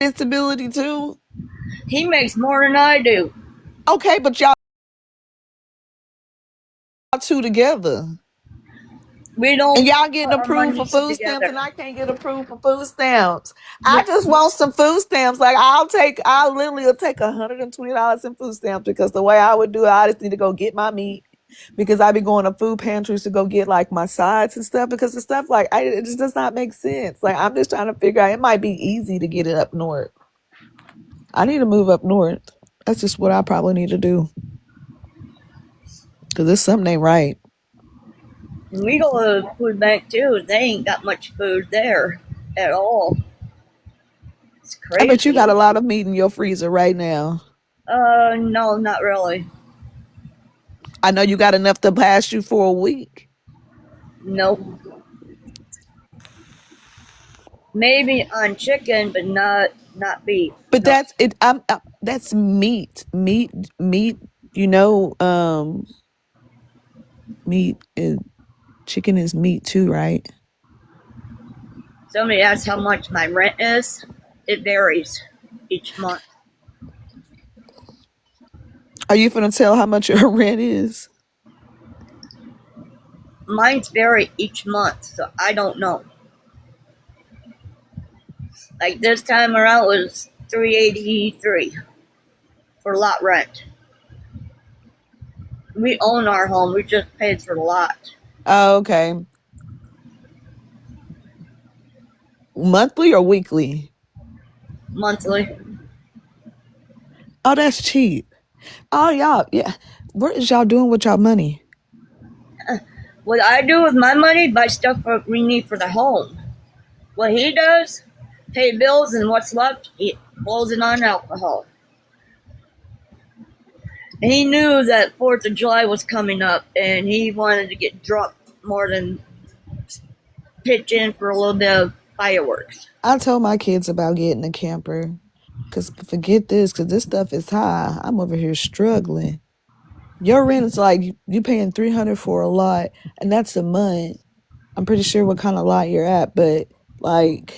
disability too? He makes more than I do. Okay, but y'all two together. We And don't y'all getting put our approved for monies food stamps, and together. I can't get approved for food stamps. I We, just want some food stamps. Like I literally will take $120 in food stamps because the way I would do it, I just need to go get my meat because I be going to food pantries to go get like my sides and stuff because the stuff like it just does not make sense. Like I'm just trying to figure out. It might be easy to get it up north. I need to move up north. That's just what I probably need to do because this something ain't right. we go to the food bank too. They ain't got much food there at all. It's I bet you got crazy. a lot of meat in your freezer right now. No, not really. I know you got enough to last you for a week. Nope. Maybe on chicken, but not beef. But No. that's it. That's meat, meat. You know, meat is chicken is meat too, right? Somebody asked how much my rent is. It varies each month. Are you gonna tell how much your rent is? Mine's vary each month, so I don't know. Like this time around was $383 for lot rent. We own our home. We just paid for the lot Oh, okay. Monthly or weekly? monthly. Oh, that's cheap. Oh, y'all, yeah. What is y'all doing with y'all money? What I do with my money, buy stuff we need for the home. What he does, pay bills, and what's left, he blows it on alcohol. And he knew that 4th of July was coming up, and he wanted to get drunk more than pitch in for a little bit of fireworks. I told my kids about getting a camper. Cause forget this, cause this stuff is high. I'm over here struggling. Your rent is like you paying 300 for a lot, and that's a month. I'm pretty sure what kind of lot you're at, but like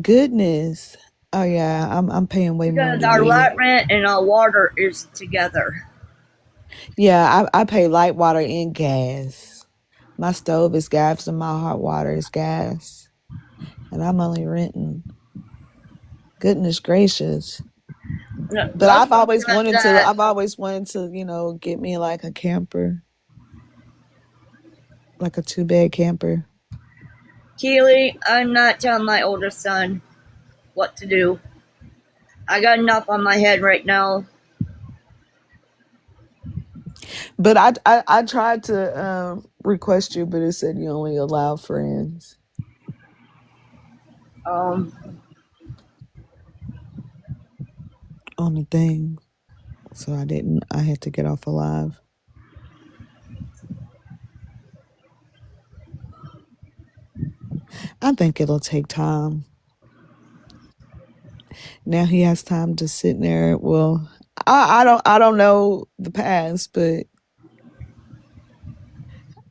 goodness. Oh yeah, I'm paying way more Because than our you. lot rent and our water is together. Yeah, I pay light water and gas. My stove is gas and my hot water is gas. And I'm only renting. Goodness gracious. But Most of the time that I've always wanted to, get me like a camper, like a 2-bed camper. Keely, I'm not telling my oldest son what to do. I got enough on my head right now. But I tried to request you, but it said you only allow friends Um, on the thing. So I didn't. I had to get off alive. I think it'll take time. Now he has time to sit there. Well, I don't know the past, but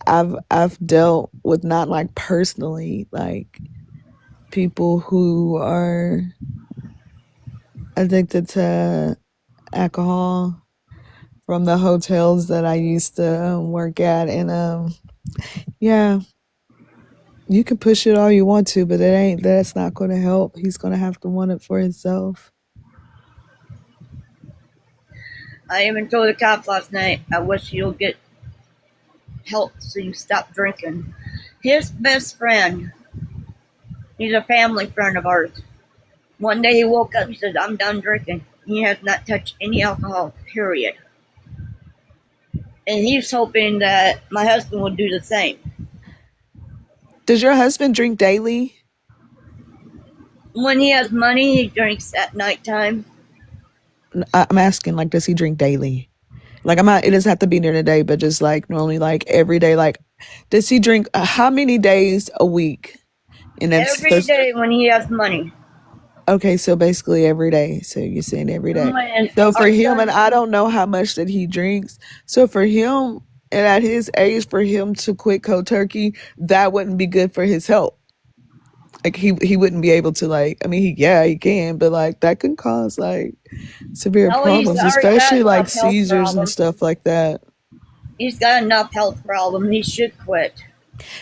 I've dealt with not like personally like people who are addicted to alcohol from the hotels that I used to work at, and yeah, you can push it all you want to, but that's not going to help. He's going to have to want it for himself. I even told the cops last night, I wish you'll get help so you stop drinking. His best friend, he's a family friend of ours. One day he woke up, he said, I'm done drinking. He has not touched any alcohol, period. And he's hoping that my husband will do the same. Does your husband drink daily? When he has money, he drinks at nighttime. I'm asking, like, does he drink daily? Like, I'm not. It doesn't have to be near the day, but just like normally, like every day. Like, does he drink? How many days a week? And that's Every day when he has money. okay. So basically every day. So you're saying every day. When So for our him, and son, I don't know how much that he drinks. So for him, and at his age, for him to quit cold turkey, that wouldn't be good for his health. Like he wouldn't be able to like. I mean, he can, but like that can cause like severe No, he's problems, already got especially like enough health seizures and problems. stuff like that. He's got enough health problems. He should quit.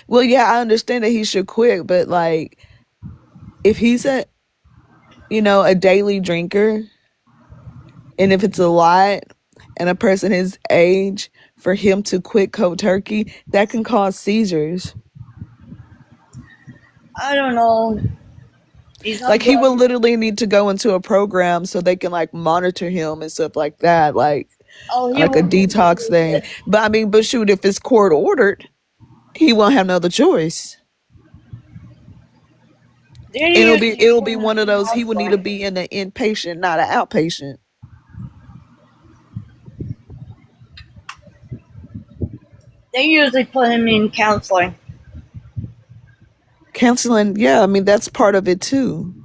Well, yeah, I understand that he should quit, but like if he's a daily drinker, and if it's a lot, and a person his age, for him to quit cold turkey, that can cause seizures. I don't know. He's not Like he will good. literally need to go into a program so they can like monitor him and stuff like that, Oh, he like a will detox lose thing. it. But I mean, but shoot, if it's court ordered, he won't have no other choice. They It'll be usually it'll put be him one of in those. He would need to counseling. be in an inpatient, not an outpatient. They usually put him in counseling. Counseling, yeah, I mean that's part of it too.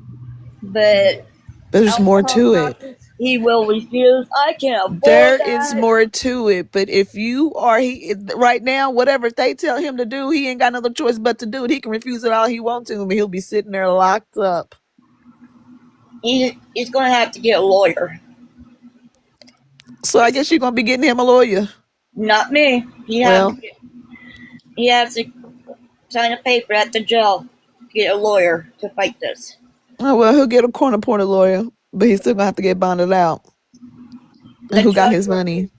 But But there's more alcohol to it. practice, he will refuse. I can't afford There is that. more to it. But if you are he right now, whatever they tell him to do, he ain't got another choice but to do it. He can refuse it all he wants to, and he'll be sitting there locked up. He's going to have to get a lawyer. So I guess you're gonna be getting him a lawyer. Not me. Well, He has to sign a paper at the jail to get a lawyer to fight this. oh well, he'll get a corner appointed lawyer, but he's still gonna have to get bonded out. And The who got judge, his money?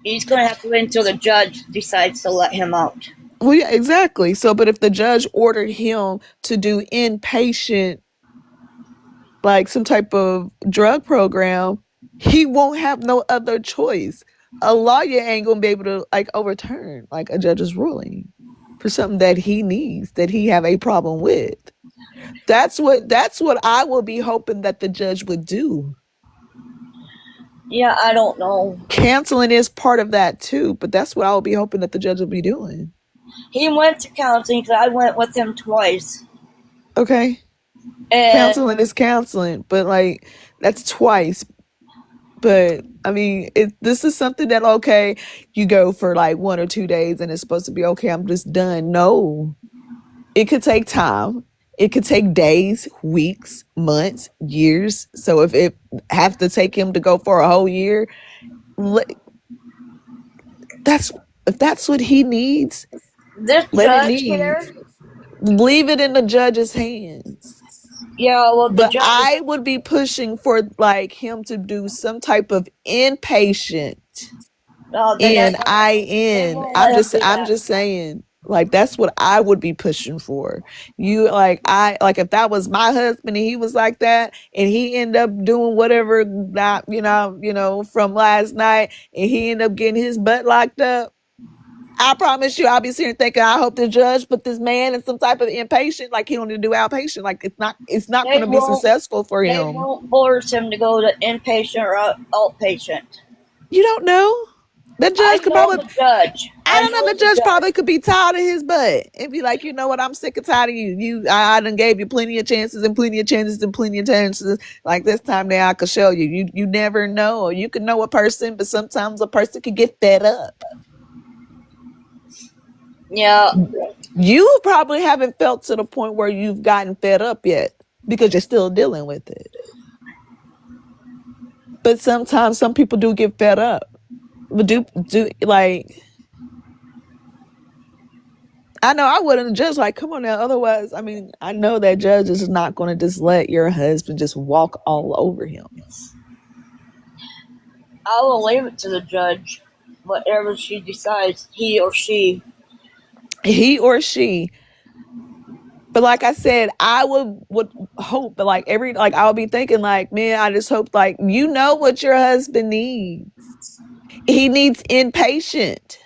he's going to have to wait until the judge decides to let him out. Well, yeah, exactly. So, but if the judge ordered him to do inpatient, like some type of drug program, he won't have no other choice. A lawyer ain't gonna be able to like overturn like a judge's ruling for something that he needs, that he have a problem with. That's what I would be hoping that the judge would do. Yeah, I don't know. Canceling is part of that too, but that's what I would be hoping that the judge will be doing. He went to counseling because I went with him twice. Okay. And Counseling is counseling, but like that's twice. But I mean, this is something that okay, you go for like 1 or 2 days and it's supposed to be okay, I'm just done. No, it could take time. It could take days, weeks, months, years. So if it have to take him to go for a whole year, that's if that's what he needs, this let it judge need. here, Leave it in the judge's hands. yeah, well, the But judge, I would be pushing for like him to do some type of inpatient. they And won't, I they in. won't I'm let him just do I'm that. just saying. Like that's what I would be pushing for. You like I like if that was my husband and he was like that and he ended up doing whatever that from last night and he ended up getting his butt locked up. I promise you, I'll be sitting thinking, I hope the judge put this man in some type of inpatient, like he don't need to do outpatient. Like it's not They going to be won't, successful for they him. won't force him to go to inpatient or outpatient. You don't know. The I judge could know probably the judge. I I don't know. know The the judge judge. probably could be tired of his butt and be like, you know what? I'm sick and tired of you. I done gave you plenty of chances and plenty of chances and plenty of chances. Like this time now, I could show you. You never know. Or you can know a person, but sometimes a person could get fed up. Yeah, You probably haven't felt to the point where you've gotten fed up yet because you're still dealing with it. But sometimes some people do get fed up. But do like I know I wouldn't judge like, come on now. Otherwise, I mean, I know that judge is not going to just let your husband just walk all over him. I will leave it to the judge. Whatever she decides, he or she. He or she. But like I said, I would hope, but like I'll be thinking like, man, I just hope like you know what your husband needs. He needs inpatient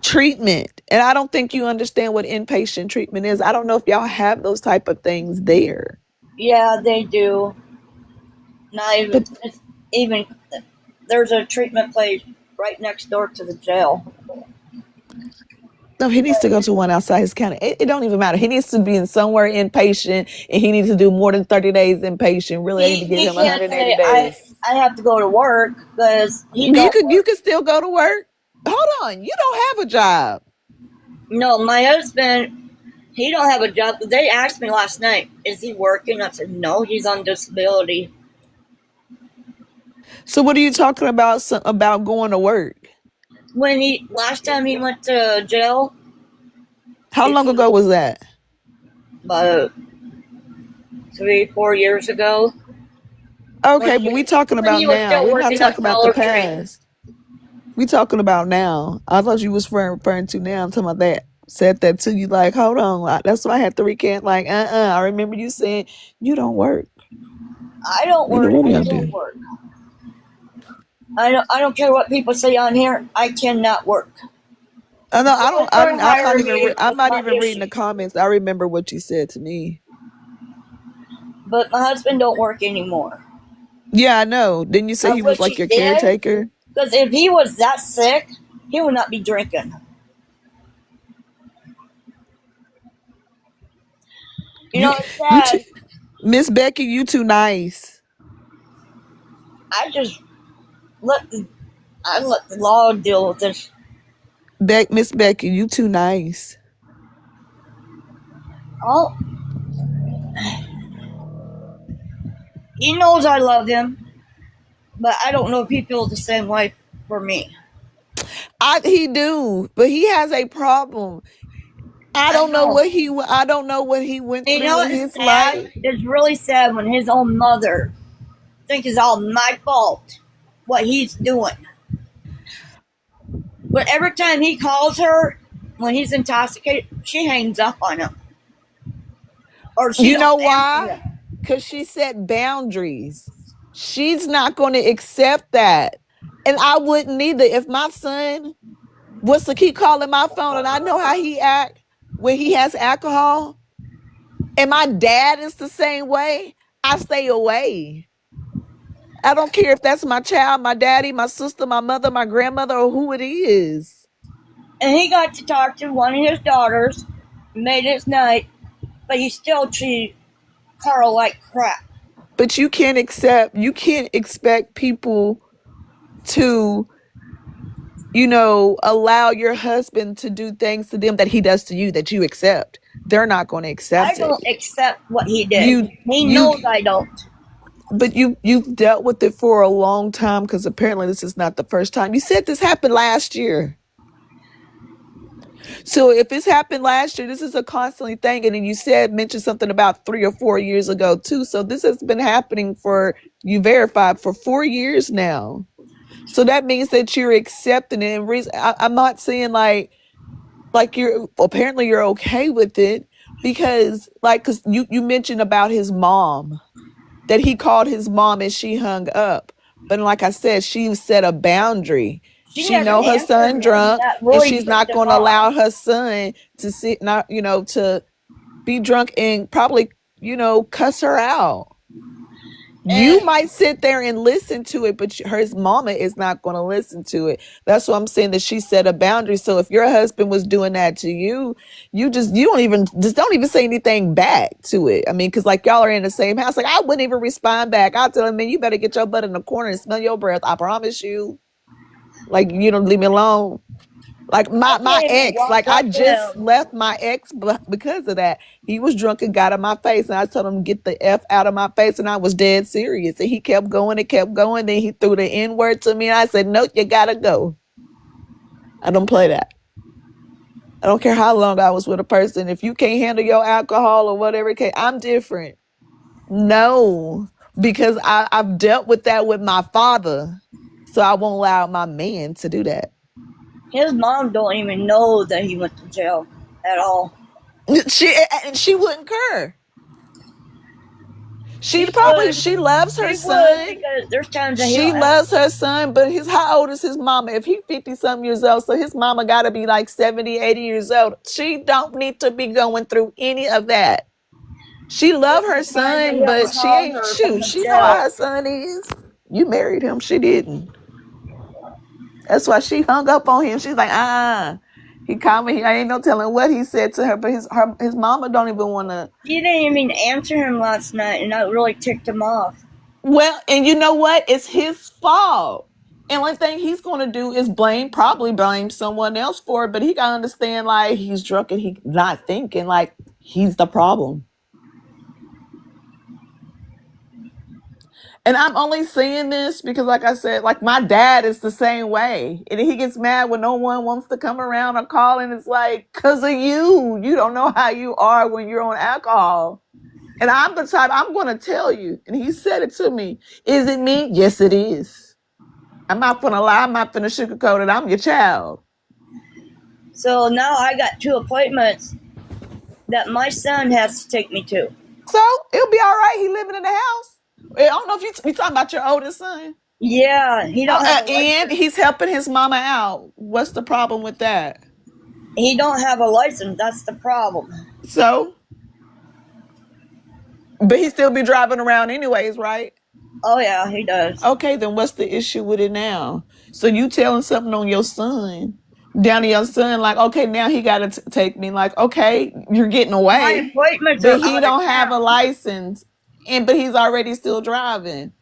treatment. And I don't think you understand what inpatient treatment is. I don't know if y'all have those type of things there. Yeah, they do. Not even, But it's even, there's a treatment place right next door to the jail. no, he needs to go to one outside his county. It don't even matter. He needs to be in somewhere inpatient and he needs to do more than 30 days inpatient. Really, they need to give He him can't 180 say, days. I have to go to work because he You don't could you work. could still go to work. Hold on. You don't have a job. No, my husband, He don't have a job. They asked me last night, is he working? I said, no, he's on disability. So what are you talking about? About going to work? When he last time he went to jail, How long ago was that? about 3-4 years ago, when Okay, but we he talking when about he was now. still We're not working at talking about the Dollar Tree. past. We talking about now. I thought you was referring to now. I'm talking about that. Said that to you, like, hold on. That's why I had to recant. Like, I remember you saying you don't work. I don't Neither work. one of I y'all can't do. work. I don't care what people say on here. I cannot work. I know. I don't. Don't I'm hire not even. me I'm with not my even reading the issues. comments. I remember what you said to me. But my husband don't work anymore. Yeah, I know. Didn't you say I he was wish like he your did, caretaker? because if he was that sick, he would not be drinking. You, It's you too, sad. Miss Becky. You too nice. I just let the I let the law deal with this. Miss Becky. You too nice. Oh, he knows I love him, but I don't know if he feels the same way for me. He do, but he has a problem. I I don't know know. what he. I don't know what he went through in It's his sad. life. It's really sad when his own mother thinks it's all my fault what he's doing. But every time he calls her when he's intoxicated, she hangs up on him, or she You don't know answer why? him. Because she set boundaries. She's not going to accept that, and I wouldn't either. If my son was to keep calling my phone, and I know how he act when he has alcohol, and my dad is the same way, I stay away. I don't care if that's my child, my daddy, my sister, my mother, my grandmother, or who it is. And he got to talk to one of his daughters, made his night, but he still treated Carl like crap. But you can't expect people to, allow your husband to do things to them that he does to you that you accept. They're not going to I accept it. don't accept what he did. You, He you, knows I don't. but you've dealt with it for a long time because apparently this is not the first time. You said this happened last year. So if it's happened last year, this is a constantly thing. And then you mentioned something about 3 or 4 years ago too. So this has been happening you verified for 4 years now. So that means that you're accepting it. And I'm not saying like you're apparently you're okay with it because you mentioned about his mom that he called his mom and she hung up. But like I said, she set a boundary. She She never know her answered son him. drunk That and really she's ticked not him going to off. allow her son to sit not to be drunk and probably cuss her out. You And might sit there and listen to it, but her mama is not going to listen to it. That's what I'm saying, that she set a boundary. So if your husband was doing that to you, you don't even say anything back to it. I mean, because like y'all are in the same house, like I wouldn't even respond back. I'll tell him, man, you better get your butt in the corner and smell your breath. I promise you. Like you don't leave me alone. Like I my can't even ex, walk like I up to just him. left my ex because of that. He was drunk and got in my face, and I told him get the f out of my face, and I was dead serious. And he kept going and kept going. Then he threw the n word to me, and I said, "Nope, you gotta go. I don't play that. I don't care how long I was with a person. If you can't handle your alcohol or whatever, I'm different. No, because I've dealt with that with my father, so I won't allow my man to do that. His mom don't even know that he went to jail at all. She wouldn't care. She would. She loves her She would son. because there's times that he'll She ask. loves her son, but how old is his mama? If he 50 something years old, so his mama got to be like 70, 80 years old. She don't need to be going through any of that. She love There's her been times that son, he'll but she call ain't her from shoot. the She know how jail. her son is. You married him. She didn't. That's why she hung up on him. She's like, He called me. I ain't no telling what he said to her, but his mama don't even want to. She didn't even answer him last night, and that really ticked him off. Well, and you know what? It's his fault. And one thing he's going to do is probably blame someone else for it. But he got to understand, like, he's drunk and he's not thinking. Like, He's the problem. And I'm only saying this because, like I said, like my dad is the same way. And he gets mad when no one wants to come around or call. And it's like, because of you. You don't know how you are when you're on alcohol. And I'm the type, I'm going to tell you. And he said it to me. Is it me? Yes, it is. I'm not going to lie. I'm not going to sugarcoat it. I'm your child. So now I got 2 appointments that my son has to take me to. So it'll be all right. He living in the house. I don't know if you talking about your oldest son. Yeah, he don't have a And license. he's helping his mama out. What's the problem with that? He don't have a license. That's the problem. So, but he still be driving around anyways, right? Oh yeah, he does. Okay, then what's the issue with it now? So you telling something on your son, down to your son, like, okay, now he got to take me. Like, okay, you're getting My away, appointments but are he out of don't have a town. license, but he's already still driving.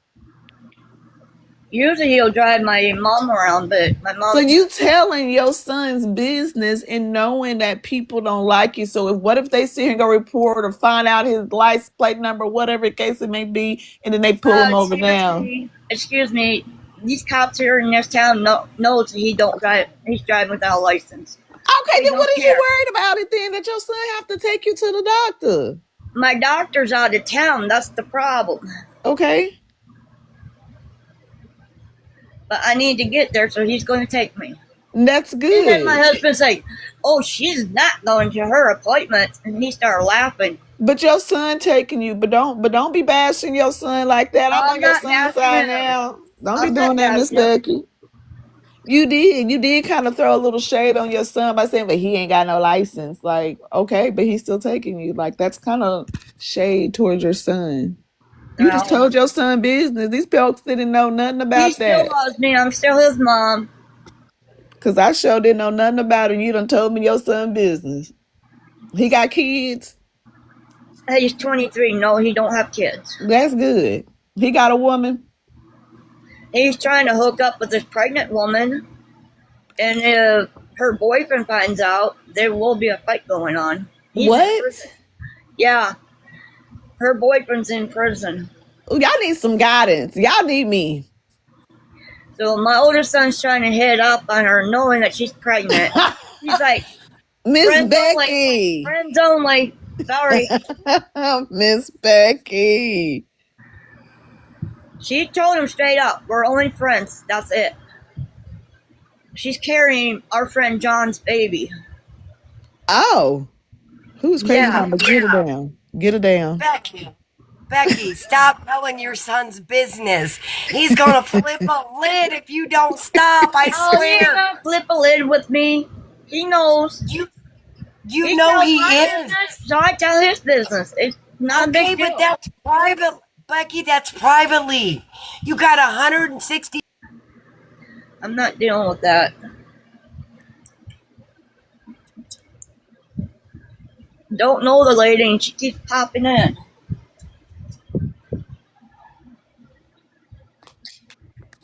Usually he'll drive my mom around, but my So mom. you telling your son's business and knowing that people don't like you. So what if they see him go report or find out his license plate number, whatever the case it may be, and then they pull him over now? Excuse me. These cops here in this town knows he don't drive. He's driving without a license. Okay, They then what don't is you care. worried about it then that your son have to take you to the doctor? My doctor's out of town. That's the problem. Okay, But I need to get there, so he's going to take me. that's And then my good. husband's like, "Oh, she's not going to her appointment," and he started laughing. But your son taking you, but don't be bashing your son like that. I'm on I'm your not son's bashing side him. now. Don't be I'm not doing that, Miss bashing him. Becky. You did kind of throw a little shade on your son by saying, but he ain't got no license. Like, okay, but he's still taking you. Like, that's kind of shade towards your son. You just Well, told your son business. These folks didn't know nothing he about still that. loves me. I'm still his mom. Cause I sure didn't know nothing about it. You done told me your son business. He got kids. He's 23. No, he don't have kids. That's good. He got a woman. He's trying to hook up with this pregnant woman, and if her boyfriend finds out, there will be a fight going on. He's in What? prison. Yeah, her boyfriend's in prison. Ooh, y'all need some guidance. Y'all need me. So my older son's trying to hit up on her, knowing that she's pregnant. He's like, Miss friends only. Becky. Friends only. Sorry. Miss Becky. She told him straight up, we're only friends. That's it. She's carrying our friend John's baby. Oh, who's crazy Yeah. mama? Get her down. Get her down. Becky, stop telling your son's business. He's gonna flip a lid if you don't stop, I Oh, he ain't swear. gonna flip a lid with me. He knows. You know he tells my is. business, so I tell his business. It's not a Okay, big deal. but that's private. Becky, that's privately. You got 160. I'm not dealing with that. Don't know the lady, and she keeps popping in.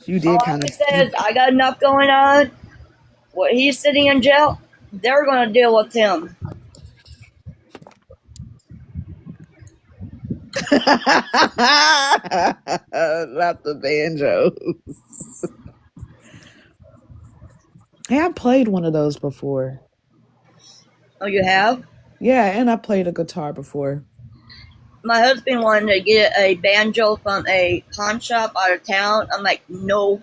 You All did I kind can of. say is I got enough going on. What he's sitting in jail, they're gonna deal with him. Not the banjo. Hey, I played one of those before. Oh, you have? Yeah, and I played a guitar before. My husband wanted to get a banjo from a pawn shop out of town. I'm like, no.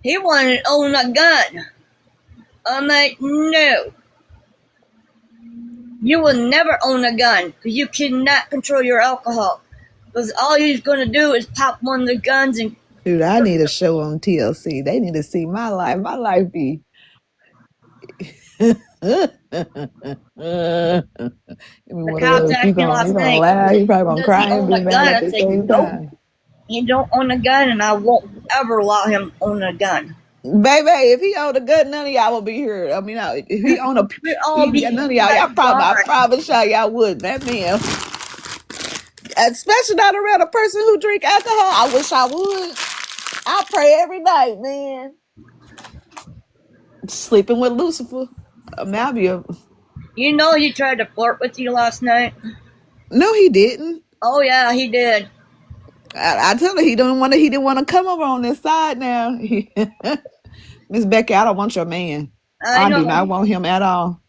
He wanted to own a gun. I'm like, no. You will never own a gun because you cannot control your alcohol. Because all he's going to do is pop one of the guns and. Dude, I need a show on TLC. They need to see my life. My life be. The cops asked You me gonna last night, laugh, you probably gonna does he cry and own be a mad gun? at I the said, same nope. time. He don't own a gun, and I won't ever allow him own a gun. Baby, if he owned a gun, none of y'all would be here. I mean, if he owned a We'd all be none of y'all, I gone. promise y'all, y'all would. That man, especially not around a person who drink alcohol. I wish I would. I pray every night, man. Sleeping with Lucifer. You know he tried to flirt with you last night? No, he didn't. Oh yeah, he did. I tell her he didn't want to come over on this side now. Miss Becky, I don't want your man. I I do know. not want him at all.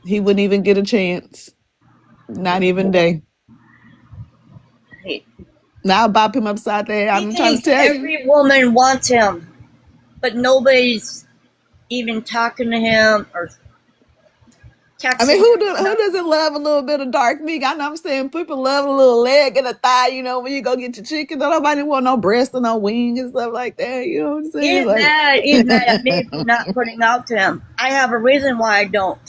He wouldn't even get a chance. Not even day. He, Now I'll bop him upside the head. he I'm trying to thinks tell you. every woman wants him, but nobody's even talking to him or I mean, texting who him. doesn't love a little bit of dark meat? I know I'm saying people love a little leg and a thigh, when you go get your chicken. Don't nobody want no breast or no wing and stuff like that. You know what I'm saying? He's mad at me for not putting out to him. I have a reason why I don't.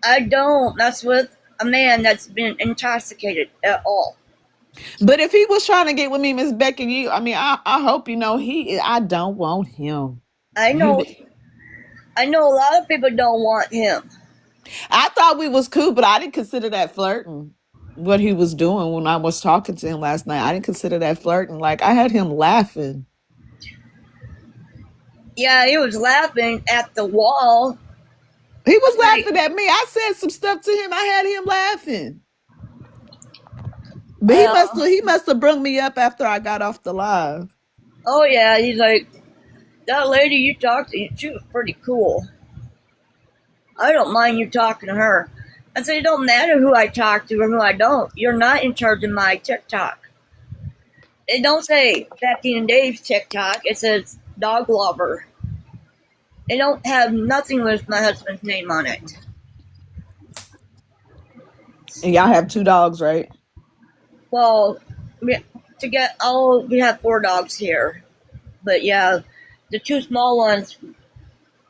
I don't mess with a man that's been intoxicated at all. But if he was trying to get with me, Miss Becky, I hope I don't want him. I know a lot of people don't want him. I thought we was cool, but I didn't consider that flirting. What he was doing when I was talking to him last night, I didn't consider that flirting. Like I had him laughing. Yeah, he was laughing at the wall. He was laughing at me. I said some stuff to him. I had him laughing. But he must have brung me up after I got off the live. Oh yeah, he's like, that lady you talked to, she was pretty cool. I don't mind you talking to her. I said, it don't matter who I talk to or who I don't. You're not in charge of my TikTok. It don't say Becky and Dave's TikTok. It says Dog Lover. It don't have nothing with my husband's name on it. And y'all have 2 dogs, right? Well, we have 4 dogs here. But yeah, the 2 small ones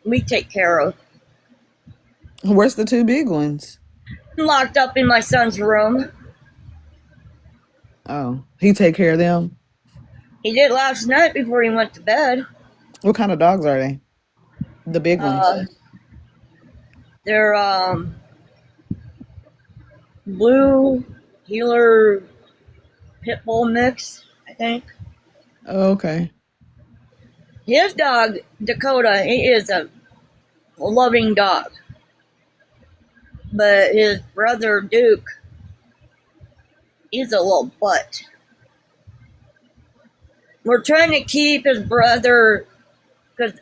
we take care of. Where's the 2 big ones? Locked up in my son's room. Oh, he take care of them? He did last night before he went to bed. What kind of dogs are they? The big ones? They're blue heeler pit bull mix, I think. Oh, okay. His dog, Dakota, he is a loving dog. But his brother, Duke, he's a little butt. We're trying to keep his brother, because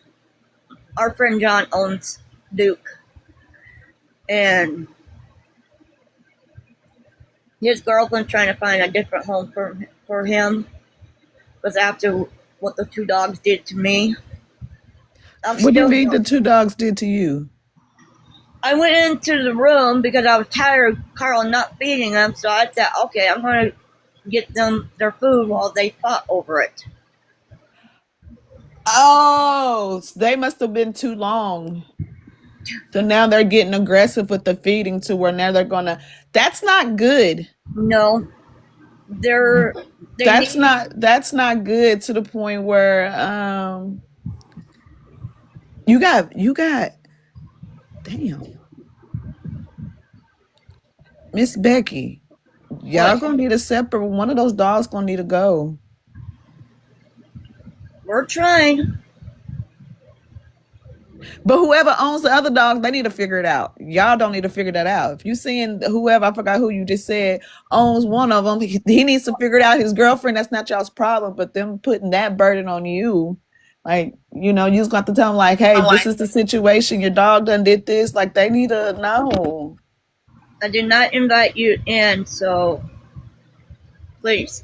our friend John owns Duke. And his girlfriend's trying to find a different home for him. Because after what the 2 dogs did to me. What do you mean the 2 dogs did to you? I went into the room because I was tired of Carl not feeding them. So I said, okay, I'm going to get them their food while they fought over it. Oh, they must have been too long. So now they're getting aggressive with the feeding to where now they're gonna. That's not good. No, that's not good to the point where you got damn Miss Becky. Y'all gonna need a separate one of those dogs gonna need to go. We're trying. But whoever owns the other dogs, they need to figure it out. Y'all don't need to figure that out. If you seeing whoever, I forgot who you just said, owns one of them, he needs to figure it out. His girlfriend, that's not y'all's problem. But them putting that burden on you, like, you just got to tell them, like, hey, this is the situation. Your dog done did this. Like, they need to know. I did not invite you in, so please.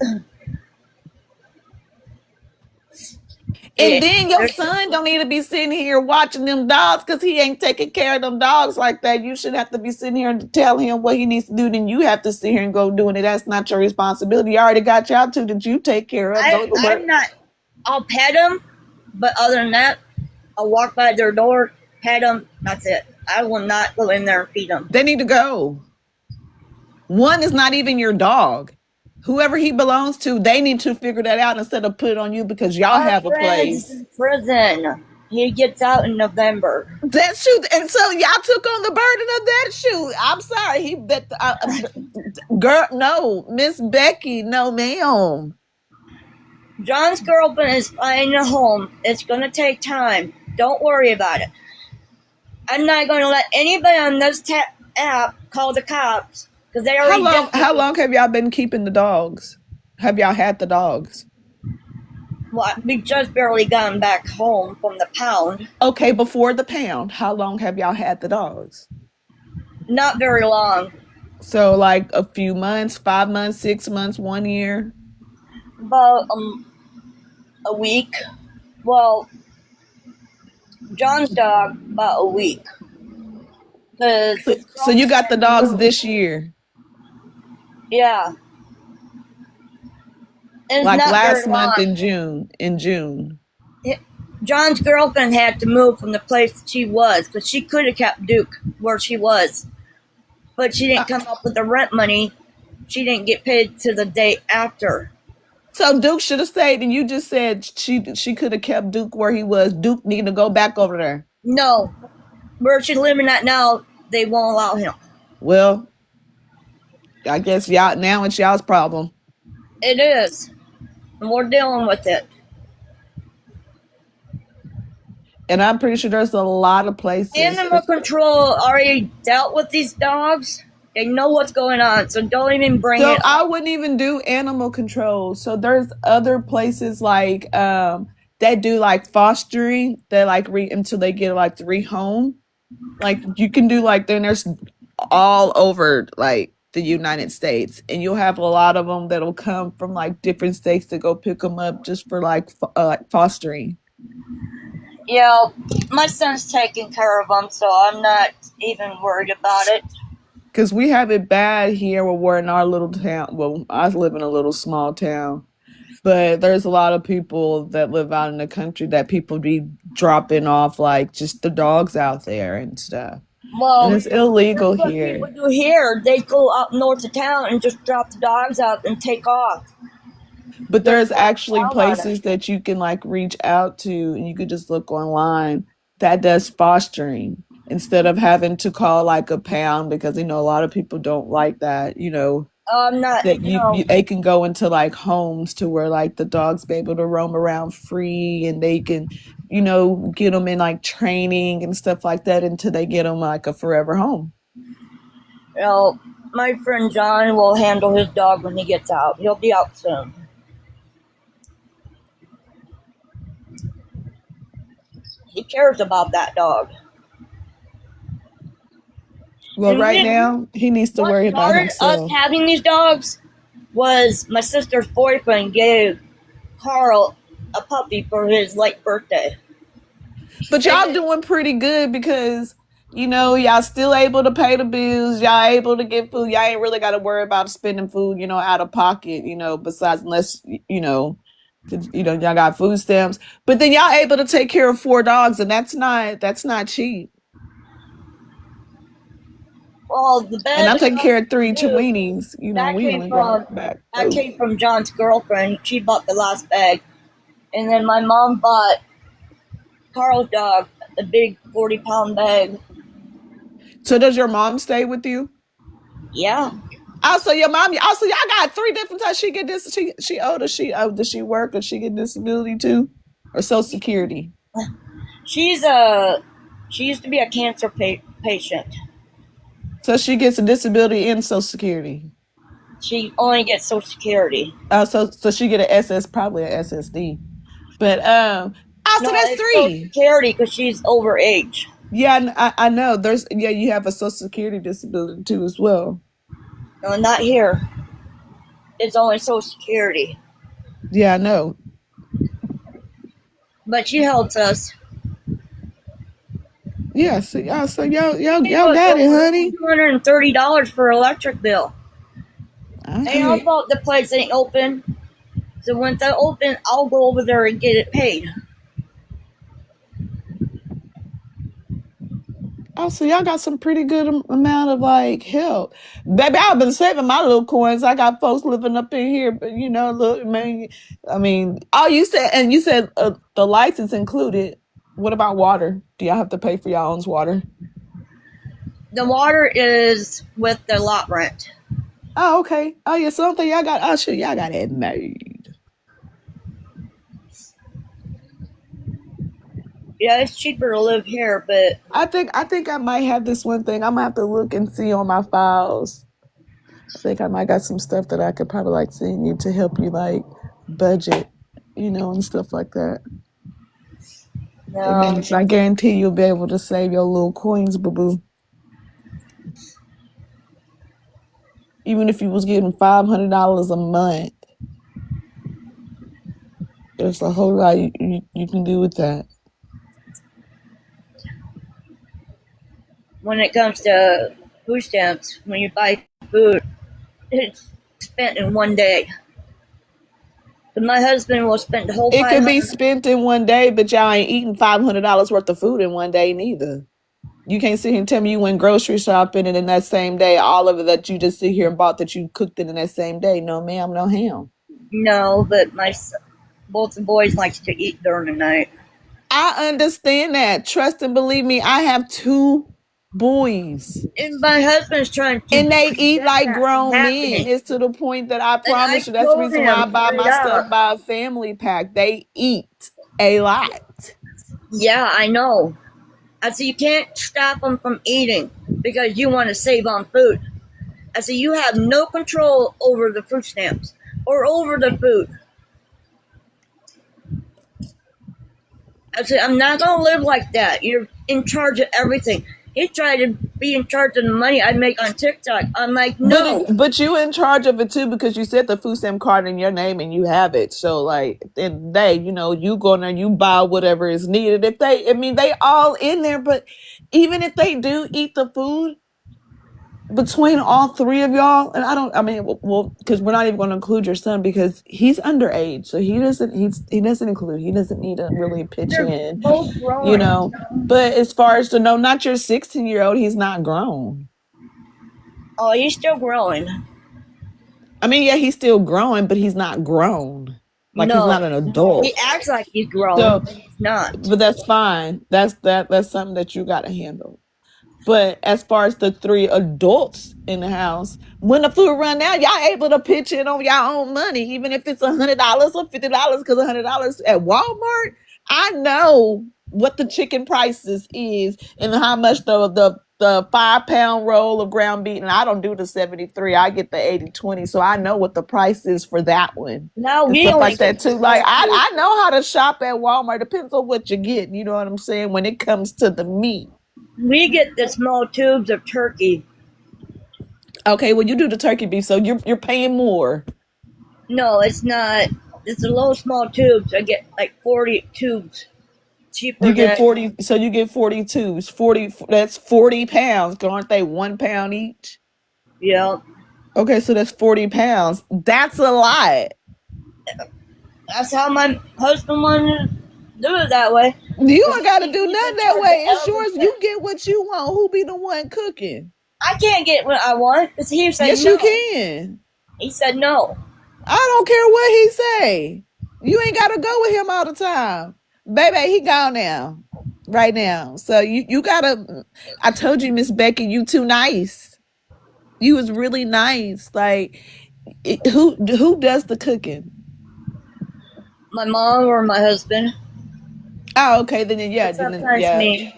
And then your son don't need to be sitting here watching them dogs because he ain't taking care of them dogs like that. You should have to be sitting here and tell him what he needs to do. Then you have to sit here and go doing it. That's not your responsibility. You already got y'all 2 that you take care of. I'm not. I'll pet them, but other than that, I'll walk by their door, pet them. That's it. I will not go in there and feed them. They need to go. One is not even your dog. Whoever he belongs to, they need to figure that out instead of put it on you because y'all have a place. Prison. He gets out in November. That shoot, and so y'all took on the burden of that shoot. I'm sorry. Girl, no, Miss Becky, no, ma'am. John's girlfriend is finding a home. It's gonna take time. Don't worry about it. I'm not going to let anybody on this app call the cops because they already did. How long have y'all been keeping the dogs? Have y'all had the dogs? Well, we just barely gotten back home from the pound. Okay, before the pound, how long have y'all had the dogs? Not very long. So like a few months, 5 months, 6 months, 1 year? About a week. Well, John's dog about a week. Cause So you got the dogs this year? yeah. And it's Like not very last month long. in June. In June. John's girlfriend had to move from the place that she was because she could have kept Duke where she was. But she didn't come up with the rent money. She didn't get paid to the day after. So Duke should have stayed, and you just said she could have kept Duke where he was. Duke need to go back over there. No. Where she's living at now, they won't allow him. Well, I guess y'all now it's y'all's problem. It is. And we're dealing with it. And I'm pretty sure there's a lot of places. Animal control already dealt with these dogs. They know what's going on, so don't even bring So it I up. wouldn't even do animal control. So there's other places like that do like fostering that like until they get like to rehome. Like you can do like then there's all over like the United States, and you'll have a lot of them that'll come from like different states to go pick them up just for like fostering. Yeah, my son's taking care of them, so I'm not even worried about it. Because we have it bad here where we're in our little town. Well, I live in a little small town, but there's a lot of people that live out in the country that people be dropping off like just the dogs out there and stuff. And Well, it's illegal that's what people here. do here. They go out north of town and just drop the dogs out and take off. But There's there's no actually law about it. places that you can like reach out to, and you could just look online that does fostering instead of having to call like a pound, because a lot of people don't like that, I'm not, that they can go into like homes to where like the dogs be able to roam around free, and they can get them in like training and stuff like that until they get them like a forever home. my friend John will handle his dog when he gets out. He'll be out soon. He cares about that dog. Well, And right now he needs to what worry about started us himself. having these dogs was my sister's boyfriend gave Carl a puppy for his late birthday. But y'all doing pretty good because y'all still able to pay the bills, y'all able to get food, y'all ain't really got to worry about spending food out of pocket, besides unless y'all got food stamps. But then y'all able to take care of 4 dogs, and that's not cheap. Well, the And bed I'm that taking care comes of from 3 you, Chiweenies. that We came only got from back. that came from John's girlfriend. She bought the last bag, and then my mom bought Carl's dog a big 40-pound bag. So does your mom stay with you? Yeah. Also, your mom. Also, y'all got 3 different types. She get this. She older. Does she work or she get disability too, or Social Security? She used to be a cancer patient. So she gets a disability and Social Security. She only gets Social Security. So she get probably an SSD. But No, also that's it's Social 3. Security because she's over age. Yeah, I know. You have a Social Security disability too as well. No, not here. It's only Social Security. Yeah, I know. But she helps us. Yeah, so y'all It got it, over honey. $230 for electric bill. And how Okay. about the place ain't open? So once they open, I'll go over there and get it paid. Oh, so y'all got some pretty good amount of like help, baby. I've been saving my little coins. I got folks living up in here, but look, man. I mean, you said the lights is included. What about water? Do y'all have to pay for y'all own water? The water is with the lot rent. Oh, okay. Oh, yeah. Something y'all got. Oh, sure, y'all got it made. Yeah, it's cheaper to live here, but I think I might have this one thing. I'm gonna have to look and see on my files. I think I might got some stuff that I could probably like send you to help you like budget, and stuff like that. It no. means I guarantee you'll be able to save your little coins, boo boo. Even if you was getting $500 a month, there's a whole lot you can do with that. When it comes to food stamps, when you buy food, it's spent in one day. But my husband will spend the whole It five could be hundred. spent in one day, but y'all ain't eating $500 worth of food in one day neither. You can't sit here and tell me you went grocery shopping and in that same day, all of it that you just sit here and bought that you cooked it in that same day. No, ma'am, no ham. No, but both the boys likes to eat during the night. I understand that. Trust and believe me, I have two boys. And my husband's trying to And they eat prevent like that from grown men. happening. It's to the point that I And promise I you, that's the told reason why him I buy straight my stuff up. by a family pack. They eat a lot. Yeah, I know. I said, you can't stop them from eating because you want to save on food. I said, you have no control over the food stamps or over the food. I said, I'm not going to live like that. You're in charge of everything. He tried to be in charge of the money I make on TikTok. I'm like, no. But you in charge of it too because you set the food stamp card in your name and you have it. So like at the end of the day, you go in there, you buy whatever is needed. They all in there, but even if they do eat the food between all three of y'all, and well, because we're not even going to include your son because he's underage, so he doesn't include. He doesn't need to really pitch They're in, both you growing. know. But as far as to know, not your 16-year-old, he's not grown. Oh, he's still growing. I mean, yeah, he's still growing, but he's not grown. Like he's not No, an he adult. acts like he's grown, So, but he's not. but that's fine. That's something that you got to handle. But as far as the three adults in the house, when the food run out, y'all able to pitch in on y'all own money, even if it's $100 or $50. Because $100 at Walmart, I know what the chicken prices is and how much the 5-pound roll of ground beef. And I don't do the 73. I get the 80/20. So I know what the price is for that one Now and we stuff only like that get too. Like small tubes. I know how to shop at Walmart. Depends on what you get. You know what I'm saying? When it comes to the meat. We get the small tubes of turkey. Okay, well you do the turkey beef, so you're paying more. No, it's not. It's the little small tubes. I get like 40 tubes You cheaper get than. 40, so you get 42. 40, that's 40 pounds. Aren't they 1 pound each? Yeah, Okay, so that's 40 pounds. That's a lot. that's how my husband wanted to do it that way. You Because don't gotta do he's nothing in that charge way. It's of yours. everything. You get what you want. Who be the one cooking? I can't get what I want because he said Yes, you no. can. He said no. I don't care what he say. You ain't gotta go with him all the time. Baby, he gone now. Right now. So you gotta I told you, Miss Becky, you too nice. You was really nice. Like who does the cooking? My mom or my husband. Oh, okay. But sometimes Yeah. me.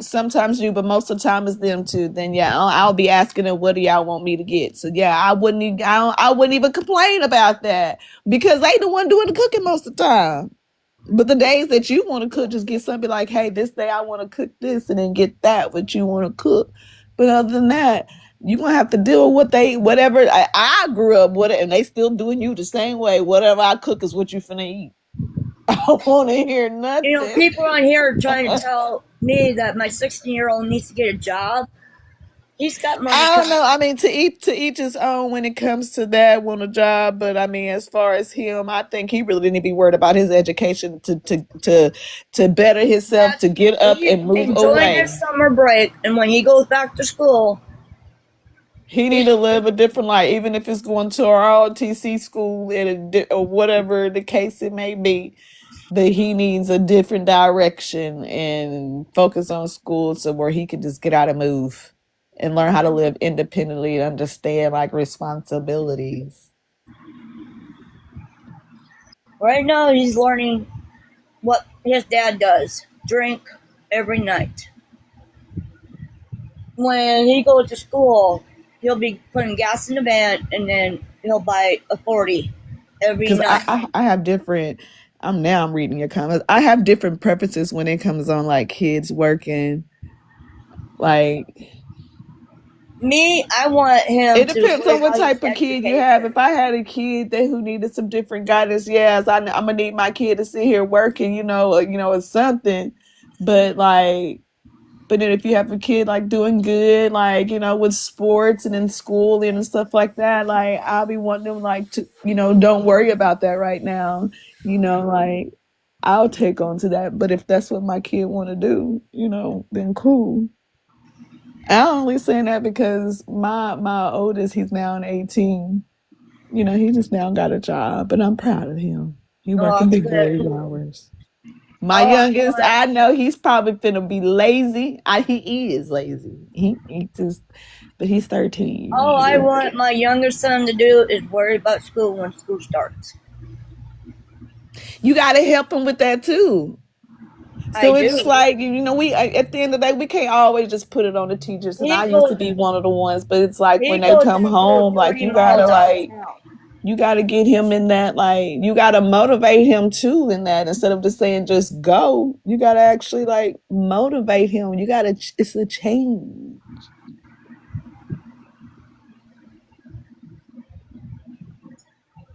Sometimes you, but most of the time it's them too. Then yeah, I'll be asking them, what do y'all want me to get? So yeah, I wouldn't even complain about that because they the one doing the cooking most of the time. But the days that you want to cook, just get something like, hey, this day I want to cook this, and then get that what you want to cook. But other than that, you gonna have to deal with whatever I grew up with it, and they still doing you the same way. Whatever I cook is what you finna eat. I don't want to hear nothing. People on here are trying to tell me that my 16-year-old needs to get a job. He's got money I don't coming. know. I mean, to each his own when it comes to that want a job. But I mean, as far as him, I think he really need to be worried about his education to better himself, That to get up he's and move enjoying away. his summer break, and when he goes back to school, He need he, to live a different life, even if it's going to our ROTC school or whatever the case it may be. But he needs a different direction and focus on school so where he can just get out and move and learn how to live independently and understand like responsibilities. right now he's learning what his dad does. drink every night. When he goes to school, he'll be putting gas in the van and then he'll buy a 40 every Because night. I have different. I'm reading your comments. I have different preferences when it comes on like kids working. Like Me, I want him it to depends worry on what about his type of kid you have. If education. I had a kid that who needed some different guidance, yes, I'm gonna need my kid to sit here working. Or something. But like, but then if you have a kid like doing good, like with sports and in school and stuff like that, like I'll be wanting them like to, don't worry about that right now. Like I'll take on to that. But if that's what my kid want to do, then cool. I'm only saying that because my oldest, he's now 18. He just now got a job, and I'm proud of him. He Oh, working it's big good. boy hours. My All I youngest, want, I know he's probably finna be lazy. He is lazy. He just, but he's 13. all I want my younger son to do is worry about school when school starts. You got to help him with that too. I So it's do. like, we at the end of the day, we can't always just put it on the teachers. And I He used to goes. be one of the ones, but it's like He when they goes to come school home, like 30 miles out of town. you got to get him in that, like, you got to motivate him too in that instead of just saying just go. You got to actually like motivate him. It's a change.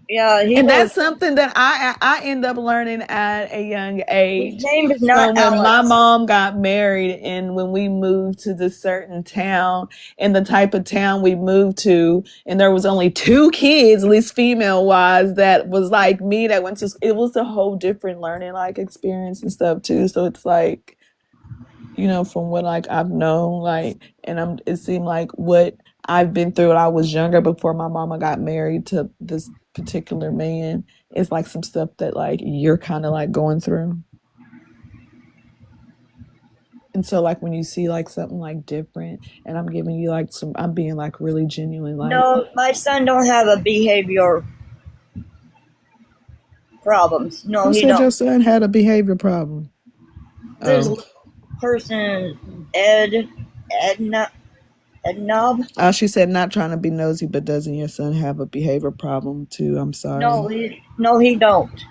Yeah, he And goes. that's something that I end up learning at a young His age. name is So not when my Alex. mom got married and when we moved to this certain town and the type of town we moved to, and there was only two kids, at least female wise, that was like me that went to, it was a whole different learning like experience and stuff too. So it's like, from what like I've known, like, and it seemed like what I've been through when I was younger before my mama got married to this particular man is like some stuff that like you're kind of like going through. And so like when you see like something like different and I'm giving you like I'm being like really genuine, like No, my son don't have a behavior problems. No, who he said don't. your son had a behavior problem? This Oh. person, Edna, Ednob. She said not trying to be nosy, but doesn't your son have a behavior problem too? I'm No, sorry. he don't.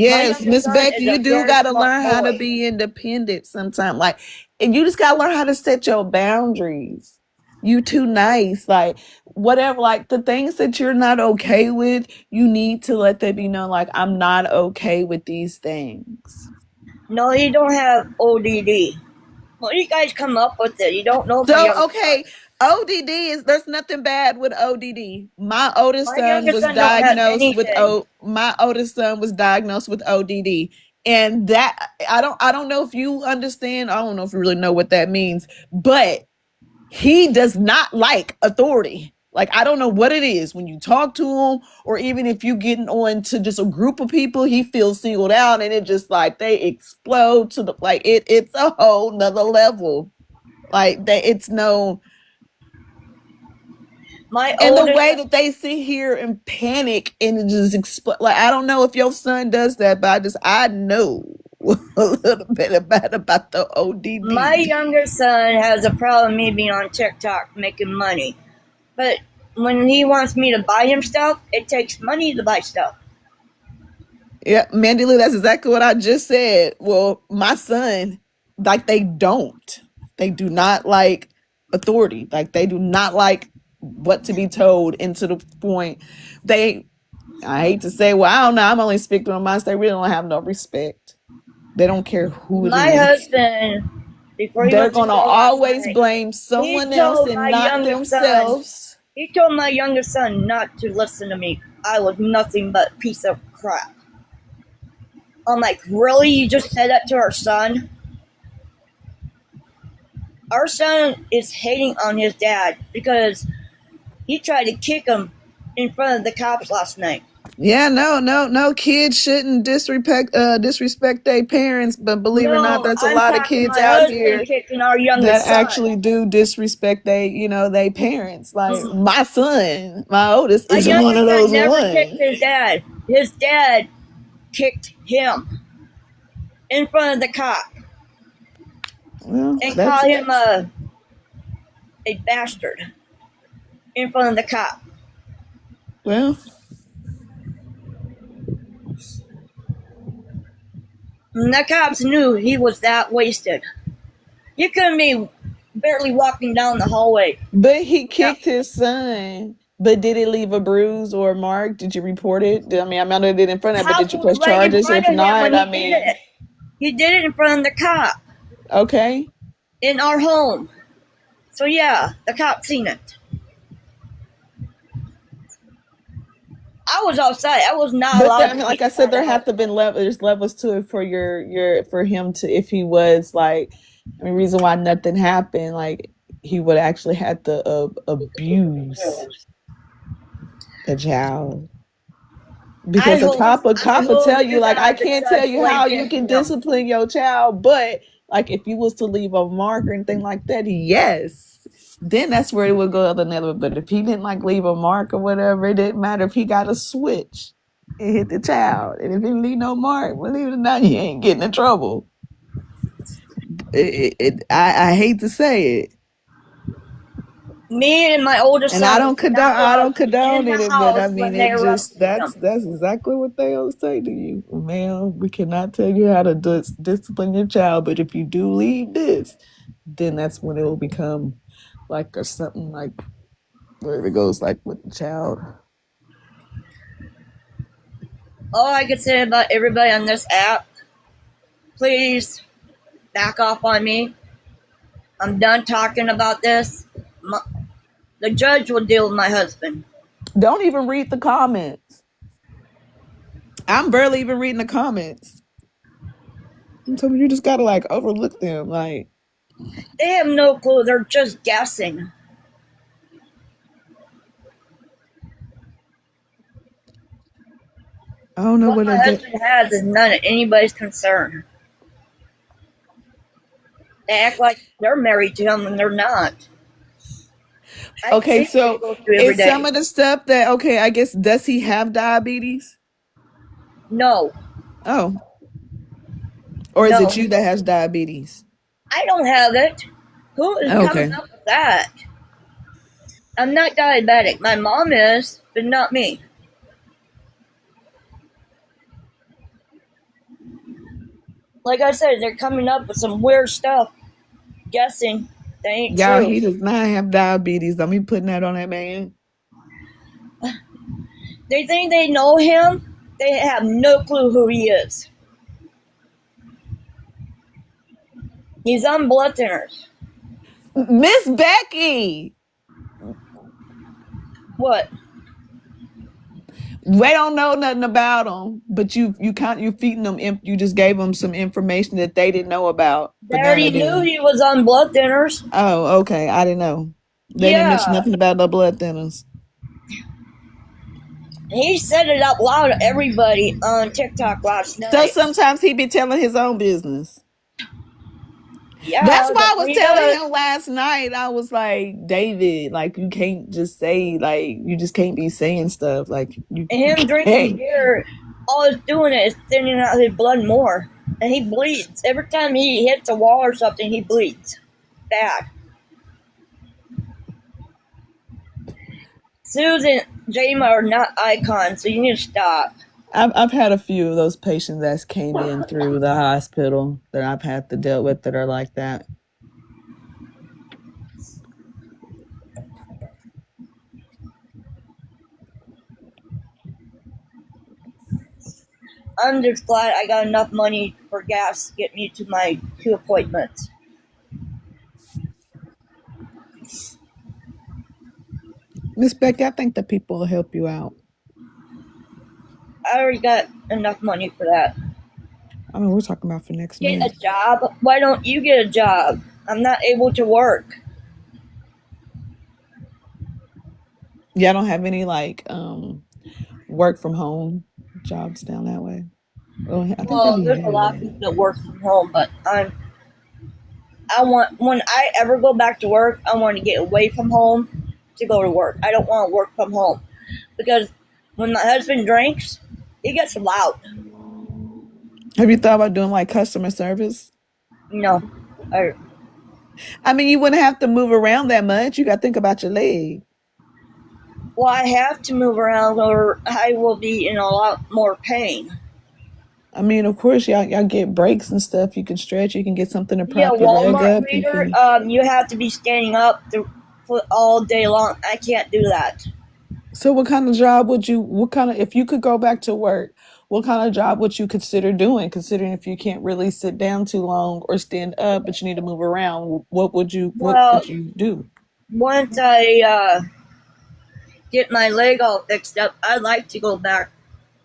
My Yes, youngest Miss son Becky, is you a do very got to smart learn how to boy. be independent sometime. Like, and you just got to learn how to set your boundaries. You too nice. Like, whatever, like the things that you're not okay with, you need to let that be known. Like, I'm not okay with these things. No, he don't have ODD. Well, you guys come up with it. You don't know my So, youngest okay, son. there's nothing bad with ODD. My oldest My son youngest was son don't have diagnosed with anything. ODD. And that I don't know if you understand. I don't know if you really know what that means, but he does not like authority. Like I don't know what it is when you talk to him, or even if you get on to just a group of people, he feels singled out, and it just like they explode to the like it's a whole nother level. Like that, it's no, My and the oldest way son, that they sit here and panic and just explode. Like I don't know if your son does that, but I know a little bit about the my ODD. younger son has a problem me being on TikTok making money. But when he wants me to buy him stuff, it takes money to buy stuff. Yeah, Mandy Lou, that's exactly what I just said. Well, my son, like they do not like authority. Like they do not like what to be told, and to the point they I hate to say, well, I don't know. I'm only speaking on mine. They really don't have no respect. They don't care who it My is. husband, before he They're went to going to jail last always night, blame he someone else told and my not youngest son, themselves. he told my youngest son not to listen to me. I was nothing but a piece of crap. I'm like, really? You just said that to our son? Our son is hating on his dad because he tried to kick him in front of the cops last night. Yeah, no. Kids shouldn't disrespect their parents, but believe it or not, No, there's a I'm lot of talking kids my out husband here kicking our that youngest son. actually do disrespect they parents. Like my son, my oldest, My is one youngest of son those never kicked ones. his dad. His dad kicked him. in front of the cop Well, and that's call him a bastard in front of the cop. well. And the cops knew he was that wasted. You couldn't be barely walking down the hallway. But he Yeah. kicked his son. But did it leave a bruise or a mark? Did you report it? I mean, I know it did in front of it, but Cop did you was press right in charges? front If of him not, when I he did mean, it. He did it in front of the cop okay. in our home. So yeah, the cop seen it. I was outside. I was not But allowed I to mean, be like I said, inside there the have house. to been there's levels to it for for him to, if he was like, I mean, reason why nothing happened, like he would actually have to abuse the child. I Because hope a I cop will tell hope you, to like, I God the can't tell judge you how lays you into can him. discipline your child, but like if you was to leave a mark or anything like that, yes, then that's where it would go other level. But if he didn't like leave a mark or whatever, it didn't matter if he got a switch and hit the child. And if he didn't leave no mark, believe it or not, he ain't getting in trouble. I hate to say it. Me and my oldest And son were not I allowed don't to be in condone the it, but I house mean when they it just arrested him. that's exactly what they always say to you. Ma'am, we cannot tell you how to discipline your child, but if you do leave this, then that's when it will become like or something like where it goes like with the child. All I could say about everybody on this app, please back off on me. I'm done talking about this. The judge will deal with my husband. Don't even read the comments. I'm barely even reading the comments. So you just gotta like overlook them. Like They have no clue. They're just guessing. I don't know What what my husband has is none of anybody's concern. They act like they're married to him and they're not. I Okay, see what he so goes through every is some day. of the stuff that okay, I guess does he have diabetes? No, Oh. Or is it no. you that has diabetes? I don't have it. Who is coming Okay. up with that? I'm not diabetic. My mom is, but not me. Like I said, they're coming up with some weird stuff, guessing that ain't Y'all, true. he does not have diabetes. Don't be putting that on that man. They think they know him. They have no clue who he is. He's on blood thinners. Miss Becky, What? they don't know nothing about him, but you feeding them. You just gave them some information that they didn't know about, They but now they already knew do. he was on blood thinners. Oh, okay. I didn't know. They didn't mention Yeah. nothing about the blood thinners. He said it out loud to everybody on TikTok last So night. sometimes he be telling his own business. That's Yeah, why I that's was what he telling does. him last night. I was like, David, like you can't just say like you just can't be saying stuff like And you him drinking can't. beer, all it's doing is thinning out his blood more. And he bleeds. Every time he hits a wall or something, he bleeds. Bad. Susan, Jama are not icons, so you need to stop. I've had a few of those patients that came in through the hospital that I've had to deal with that are like that. I'm just glad I got enough money for gas to get me to my 2 appointments. Miss Becky, I think the people will help you out. I already got enough money for that. I mean, we're talking about for next Get a month. job? Why don't you get a job? I'm not able to work. Yeah, I don't have any like work from home jobs down that way. Oh, I think they Well, be there's a having lot of that. people that work from home, but I want, when I ever go back to work, I want to get away from home to go to work. I don't want to work from home because when my husband drinks, he gets loud. Have you thought about doing like customer service? No. I, I mean, you wouldn't have to move around that much. You got to think about your leg. well, I have to move around or I will be in a lot more pain. I mean, of course, y'all get breaks and stuff. You can stretch. You can get something to Yeah, prop your leg Walmart up. You reader, can. you have to be standing up all day long. I can't do that. So, what kind of job would you? What kind of? If you could go back to work, what kind of job would you consider doing? Considering if you can't really sit down too long or stand up, but you need to move around, what would you? What Well, would you do? once I get my leg all fixed up, I'd like to go back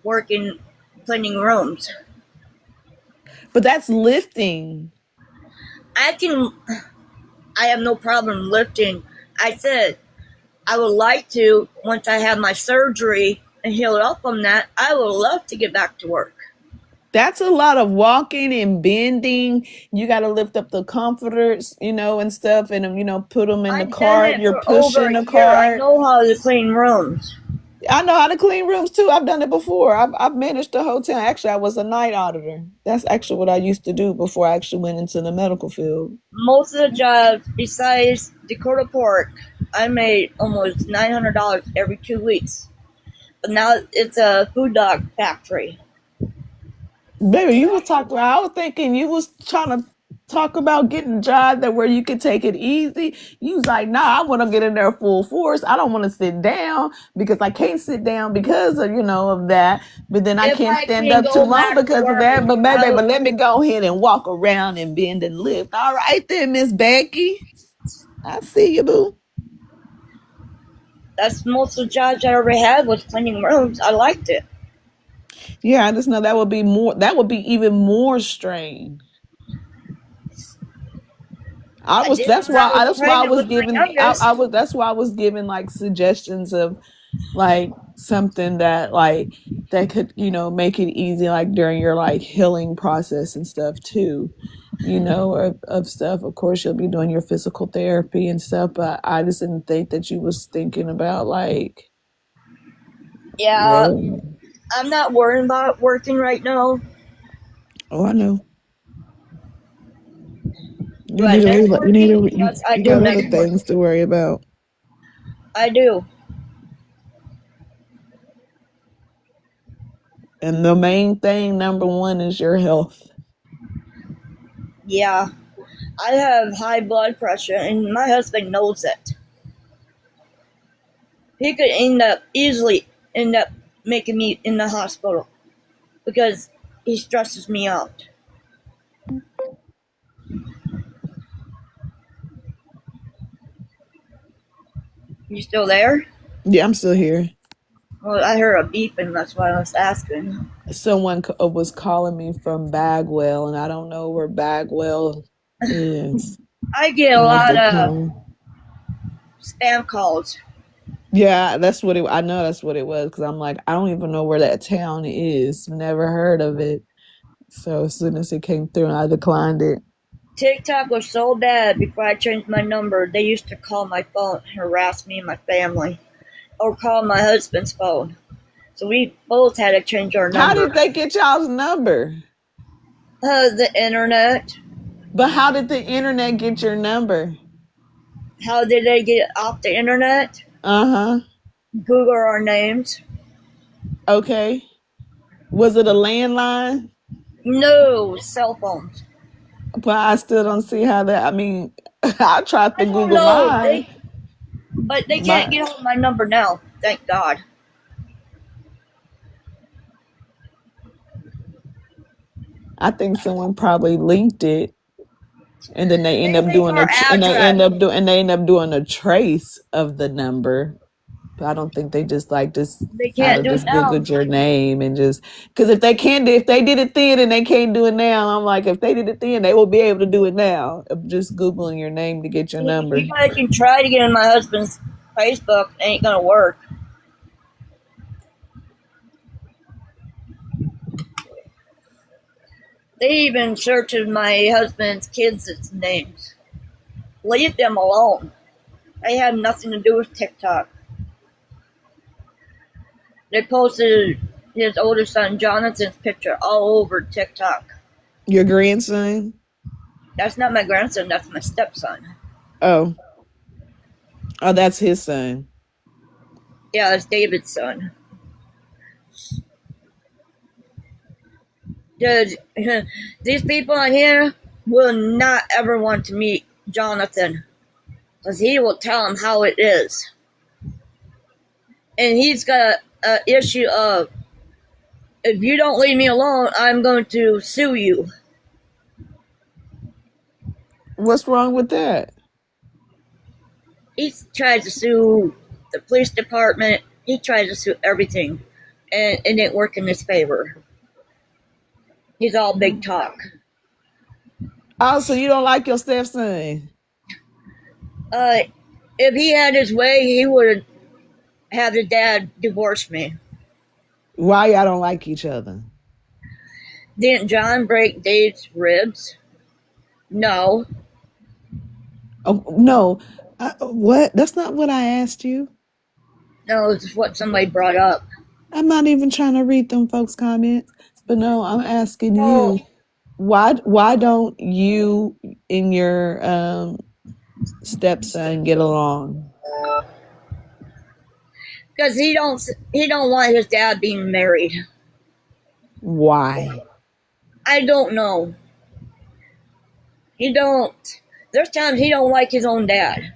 working cleaning rooms. But that's lifting. I can. I have no problem lifting. I said I would like to once I have my surgery and heal up from that. I would love to get back to work. That's a lot of walking and bending. You got to lift up the comforters, and stuff, and put them in the I've done cart. it You're for over pushing a the year. I cart. know how to clean rooms. I know how to clean rooms too. I've done it before. I've managed a hotel. Actually, I was a night auditor. That's actually what I used to do before I actually went into the medical field. Most of the jobs, besides Dakota Pork, I made almost $900 every 2 weeks. But now it's a food dog factory. Baby, you was talking. I was thinking you was trying to talk about getting a job that where you could take it easy. You was like, nah, I want to get in there full force. I don't want to sit down because I can't sit down because of of that. But then I If can't I stand can up too go long back to because of work, that. But baby, I but let me go ahead and walk around and bend and lift. All right then, Miss Becky. I see you, boo. that's most of the jobs I ever had was cleaning rooms. I liked it. Yeah, I just know that would be more. That would be even more strain. I I was. did That's when I why. was That's why I pregnant was with my giving. I youngest. was. That's why I was giving like suggestions of like something that that could make it easy like during your like healing process and stuff too. Of stuff. Of course, you'll be doing your physical therapy and stuff, but I just didn't think that you was thinking about like Yeah, really. I'm not worrying about working right now. Oh, I know. You But need to. next You need working, to. yes, I You do got other next things working. to worry about. I do. And the main thing, number one, is your health. Yeah, I have high blood pressure, and my husband knows it. He could easily end up making me in the hospital because he stresses me out. You still there? Yeah, I'm still here. Well, I heard a beeping. That's why I was asking. Someone was calling me from Bagwell, and I don't know where Bagwell is. I get a And I lot of declined. spam calls. Yeah, that's what it. I know that's what it was because I'm like, I don't even know where that town is. Never heard of it. So as soon as it came through, I declined it. TikTok was so bad before I changed my number. They used to call my phone, harass me and my family, or call my husband's phone. So we both had to change our How number. did they get y'all's number? The internet. But how did the internet get your number? How did they get off the internet? Uh-huh. Google our names. Okay. Was it a landline? No cell phones. But I still don't see how that. I mean, I tried I to don't Google know. mine. But they can't My, get hold of my number now. Thank God. I think someone probably linked it, and then they end They up leave doing our address. and they end up doing a trace of the number. But I don't think they just They how can't to do it just now. Google your name and just because if they did it then and they can't do it now, I'm like if they did it then they will be able to do it now. Of just Googling your name to get your number. You guys can try to get in my husband's Facebook. It ain't gonna work. They even searched my husband's kids' names. Leave them alone. They had nothing to do with TikTok. They posted his oldest son Jonathan's picture all over TikTok. Your grandson? That's not my grandson, that's my stepson. Oh. Oh, that's his son. Yeah, it's David's son. Dude, these people on here will not ever want to meet Jonathan because he will tell them how it is. And he's got an issue of, if you don't leave me alone, I'm going to sue you. What's wrong with that? He tries to sue the police department. He tries to sue everything. And it didn't work in his favor. He's all big talk. Oh, so you don't like your stepson? If he had his way, he would have his dad divorce me. Why y'all don't like each other? Didn't John break Dave's ribs? No. Oh, no. What? That's not what I asked you. No, it's what somebody brought up. I'm not even trying to read them folks' comments. But no, I'm asking Oh, you, why don't you and your stepson get along? because he don't want his dad being married. Why? I don't know. He don't. There's times he don't like his own dad.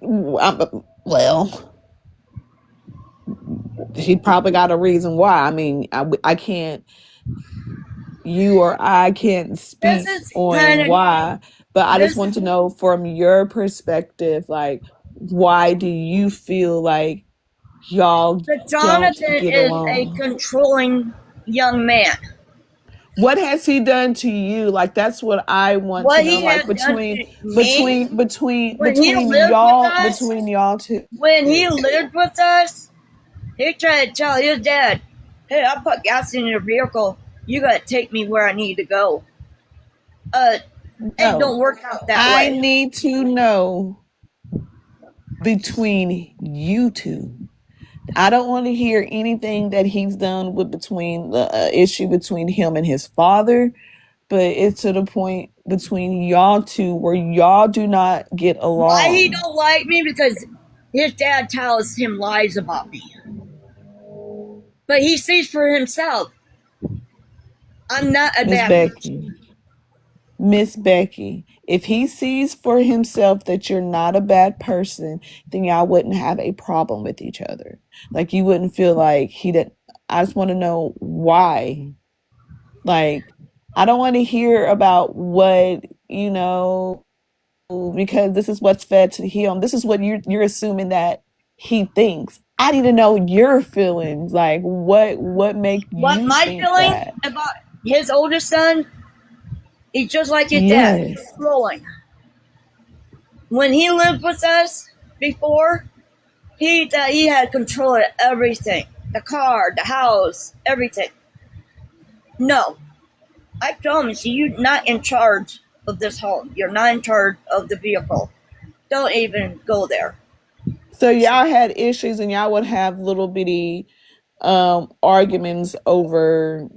Well, he probably got a reason why. I mean, I can't, you or I can't This speak is kind on of why, but I just this want is to know from your perspective, like, why do you feel like y'all but don't Jonathan get is a along? controlling young man. What has he done to you? Like, that's what I want to What know. he Like, has done to me when he lived with us, between y'all two. when he lived with us, he tried to tell his dad, "Hey, I put gas in your vehicle. You gotta take me where I need to go." It No, don't work out that I way. need to know between you two. I don't want to hear anything that he's done with between the issue between him and his father, but it's to the point between y'all two where y'all do not get Why he along. don't like me? Because his dad tells him lies about me. But he sees for himself. I'm not a Miss bad person. Becky, Miss Becky, if he sees for himself that you're not a bad person, then y'all wouldn't have a problem with each other. Like, you wouldn't feel like he did. I just want to know why. Like, I don't want to hear about what, because this is what's fed to him. This is what you're assuming that he thinks. I need to know your feelings. Like, what make What you my think feeling that? about his oldest son, he's just like his dad, Yes. controlling. When he lived with us before, he thought he had control of everything. The car, the house, everything. No. I told him, see, you're not in charge of this home. You're not in charge of the vehicle. Don't even go there. So y'all had issues and y'all would have little bitty arguments over.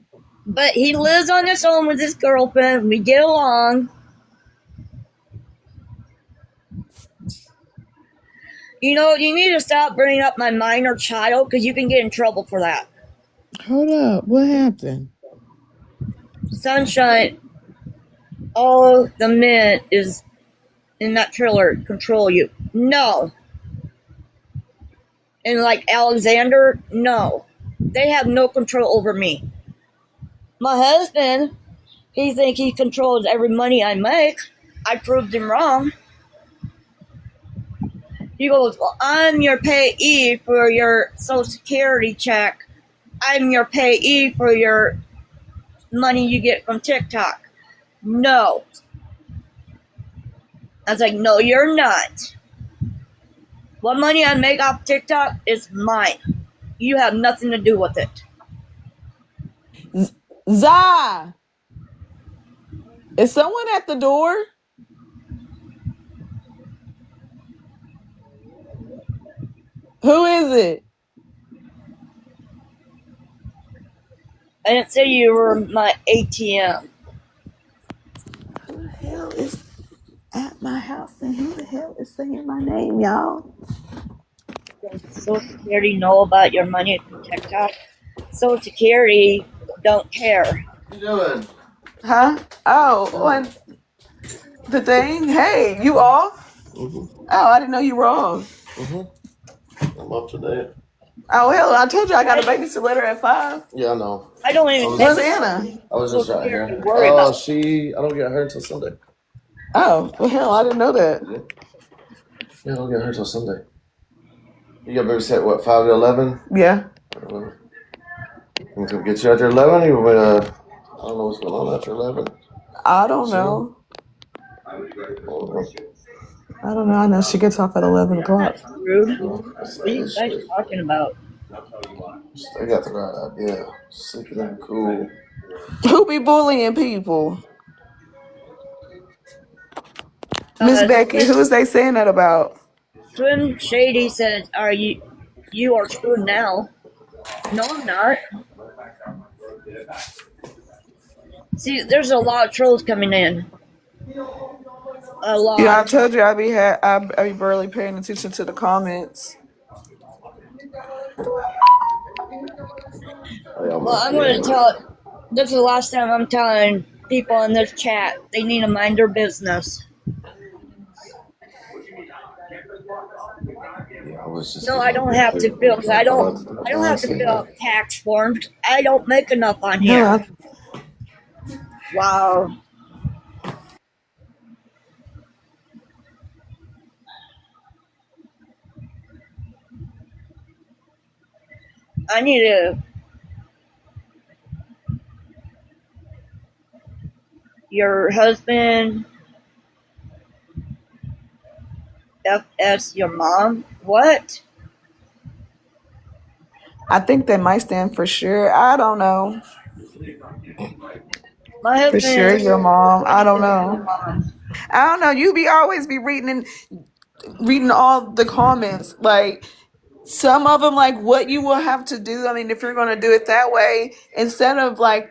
But he lives on his own with his girlfriend. We get along. You know, you need to stop bringing up my minor child because you can get in trouble for that. Hold up, what happened? Sunshine, all the men is in that trailer control you. No. And like Alexander, no. They have no control over me. My husband, he think he controls every money I make. I proved him wrong. He goes, well, I'm your payee for your Social Security check. I'm your payee for your money you get from TikTok. No. I was like, no, you're not. What money I make off TikTok is mine. You have nothing to do with it. Zah, is someone at the door? Who is it? I didn't say you were my ATM. Who the hell is at my house and who the hell is saying my name, y'all? Does Social Security know about your money through TikTok? Social Security don't care. What you doing? Huh? Oh, on the thing? Hey, you off? Mm-hmm. Oh, I didn't know you were off. Mm-hmm. I'm up to date. Oh, hell, I told you I got a babysitter at 5. Yeah, I know. I don't even Where's think Anna? I was Social just right Security here. worry about. I don't get her until Sunday. Oh, well, hell, I didn't know that. Yeah, I don't get her until Sunday. You got babysit what, 5 to 11? Yeah. We can get you after 11. You want I don't know what's going on after 11. I don't know. I don't know. I know she gets off at 11 o'clock. That's rude. What are you guys talking about? They got the right idea. Sleeping in cool. Who be bullying people? Miss Becky, who is they saying that about? Slim Shady says, "Are you are screwed now?" No, I'm not. See, there's a lot of trolls coming in. A lot. Yeah, I told you I be barely paying attention to the comments. Well, I'm going to tell. This is the last time I'm telling people in this chat they need to mind their business. Yeah, I was just. No, I don't have to fill because I don't have to fill out tax forms. I don't make enough on here. Wow. I need to. Your husband, FS, your mom. What? I think they might stand for sure. I don't know. My husband. For sure, your mom. I don't know. I don't know. You always be reading all the comments. Like some of them, like what you will have to do. I mean, if you're going to do it that way, instead of like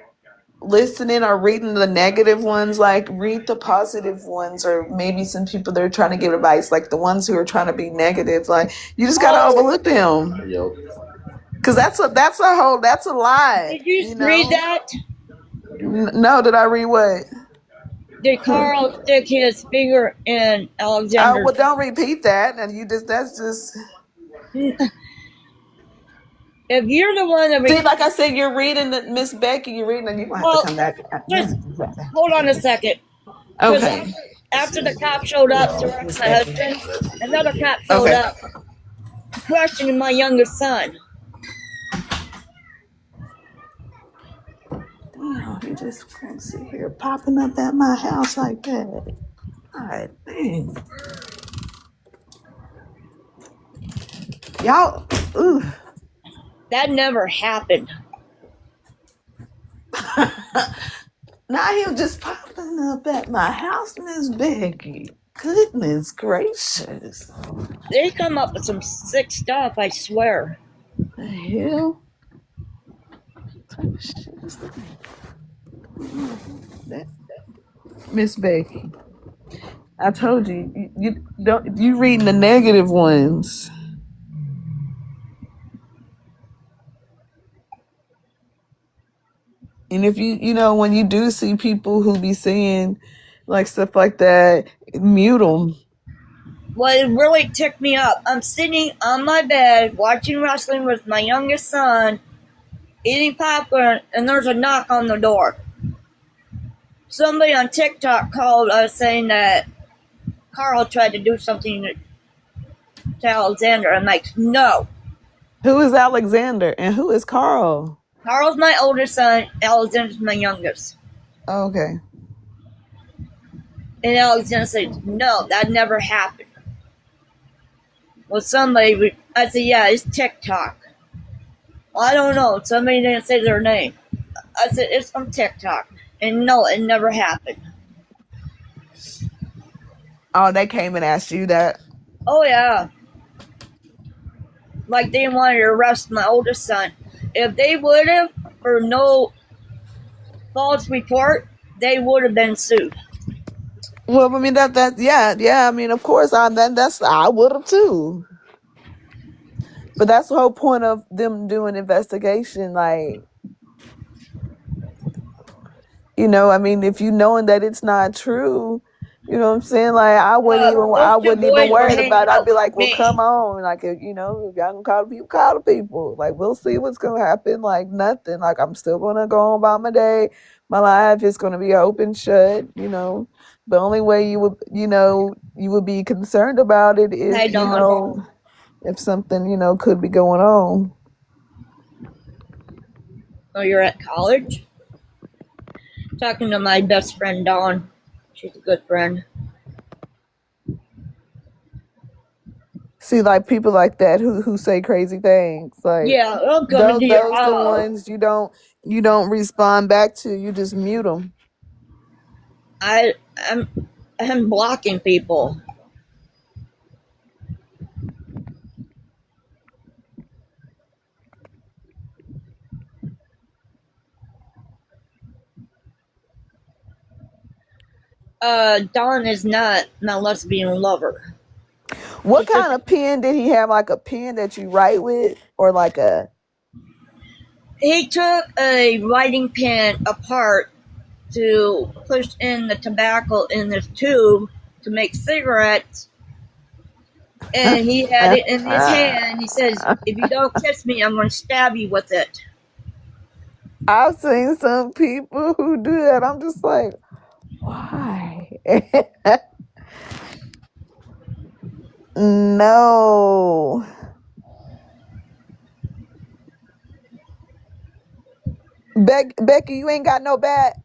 listening or reading the negative ones, like read the positive ones, or maybe some people that are trying to give advice, like the ones who are trying to be negative. Like you just got to overlook them. Yep. Because that's a lie. Did you read that? No, did I read what? Did Carl stick his finger in Alexander's? Well, don't repeat that. And that's just. If you're the one that See, like I said, you're reading the Miss Becky. You're reading, and you have to come back. Just hold on a second. Okay. After the cop showed up to arrest my husband, another cop showed up questioning my youngest son. Damn, he just can't sit here popping up at my house like that. God dang. Y'all, ooh. That never happened. Now he'll just popping up at my house, Miss Becky. Goodness gracious. They come up with some sick stuff, I swear. The hell? Miss Becky, I told you reading the negative ones. And if when you do see people who be saying like stuff like that, mute them. Well, it really ticked me up. I'm sitting on my bed watching wrestling with my youngest son, eating popcorn, and there's a knock on the door. Somebody on TikTok called us saying that Carl tried to do something to Alexander. I'm like, no. Who is Alexander and who is Carl? Carl's my oldest son. Alexander's my youngest. Oh, okay. And Alexander said, no, that never happened. Well, I said, yeah, it's TikTok. Well, I don't know. Somebody didn't say their name. I said, it's from TikTok. And no, it never happened. Oh, they came and asked you that? Oh, yeah. Like they wanted to arrest my oldest son. If they would have, for no false report, they would have been sued. Well, I mean yeah. I mean, of course, I would have too. But that's the whole point of them doing investigation. Like, I mean, if you knowing that it's not true, you know what I'm saying? Like, I Those two wouldn't even boys were worry hanging about it. I'd out be with like, well, me. come on. Like, if y'all can call the people, call the people. Like, we'll see what's going to happen. Like, nothing. Like, I'm still going to go on about my day. My life is going to be open, shut, The only way you would be concerned about it if, Hey, Dawn. if something, could be going on. Oh, you're at college? Talking to my best friend, Dawn. She's a good friend. See, like people like that who say crazy things, like Yeah, I'm coming to your those the house. ones you don't respond back to. You just mute them. I'm blocking people. Dawn is not my lesbian lover. What She's just, kind of pen did he have? Like a pen that you write with, or like a? he took a writing pen apart to push in the tobacco in this tube to make cigarettes, and he had it in his hand. He says, "If you don't kiss me, I'm going to stab you with it." I've seen some people who do that. I'm just like, why? No. Becky, you ain't got no bat.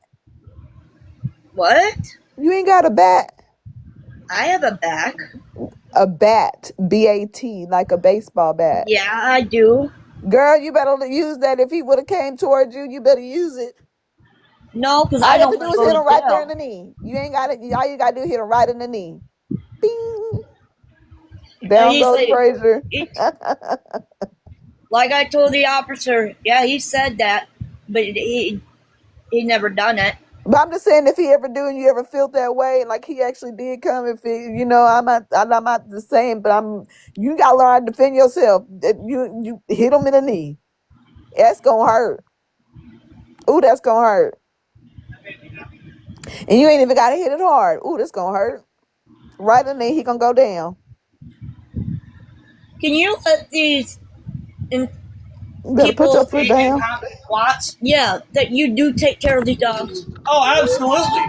What? You ain't got a bat. I have a back. A bat, BAT, like a baseball bat. Yeah, I do. Girl, you better use that. If he would have came towards you, you better use it. No, because All I you have to don't do want to is go hit to him right there in jail. the knee. You ain't got it. All you got to do is hit him right in the knee. Bing. And Down he goes said, Frazier. like I told the officer, yeah, he said that, but he never done it. But I'm just saying, if he ever do and you ever feel that way, like he actually did come, if he, I'm not the same, but you got to learn how to defend yourself. You hit him in the knee. That's going to hurt. Ooh, that's going to hurt. And you ain't even got to hit it hard. Ooh, that's going to hurt. Right in the knee, he going to go down. Can you let these You better put your foot down. plots? Yeah, that you do take care of these dogs. Oh, absolutely.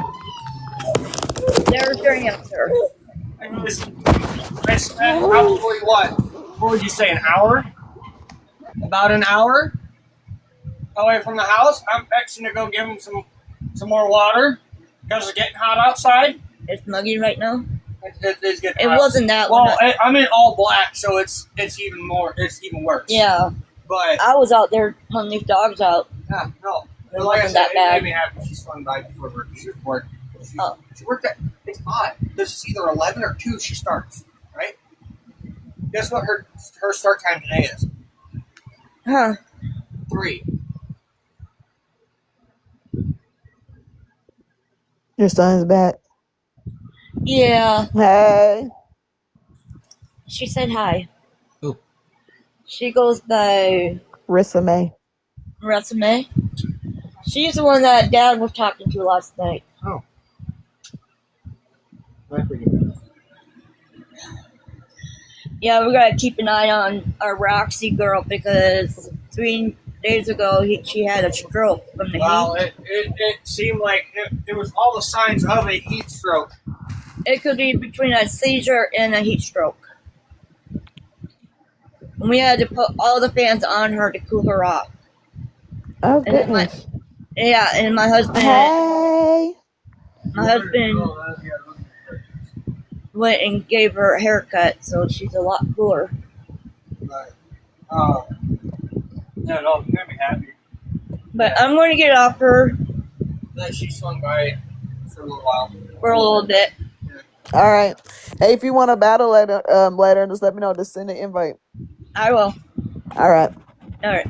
There's your answer. I spent probably what would you say, an hour? About an hour away from the house. I'm fixing to go give him some more water because it's getting hot outside. It's muggy right now. It's getting It hot. wasn't that Well, one. I'm in all black, so it's even more. It's even worse. Yeah, But I was out there letting these dogs out. yeah, no. It Like I wasn't said, that bad. it made me happy. She swung by before work. She worked. Oh. She worked at. It's odd. This is either 11 or 2. She starts. Right. Guess what her start time today is? Huh. 3. Your son's back. Yeah. Hey. She said hi. Who? She goes by Resume. Resume. She's the one that Dad was talking to last night. Oh. Yeah, we gotta keep an eye on our Roxy girl because 3 days ago she had a stroke from the Well, heat. it seemed like it was all the signs of a heat stroke. It could be between a seizure and a heat stroke. And we had to put all the fans on her to cool her off. Oh, And then goodness. and my husband Hey. went and gave her a haircut, so she's a lot cooler. But, yeah, no, it made me happy But I'm going to get off her that she swung by for a little while. for a little bit. All right. Hey, if you want to battle later, just let me know. Just send an invite. I will. All right. All right.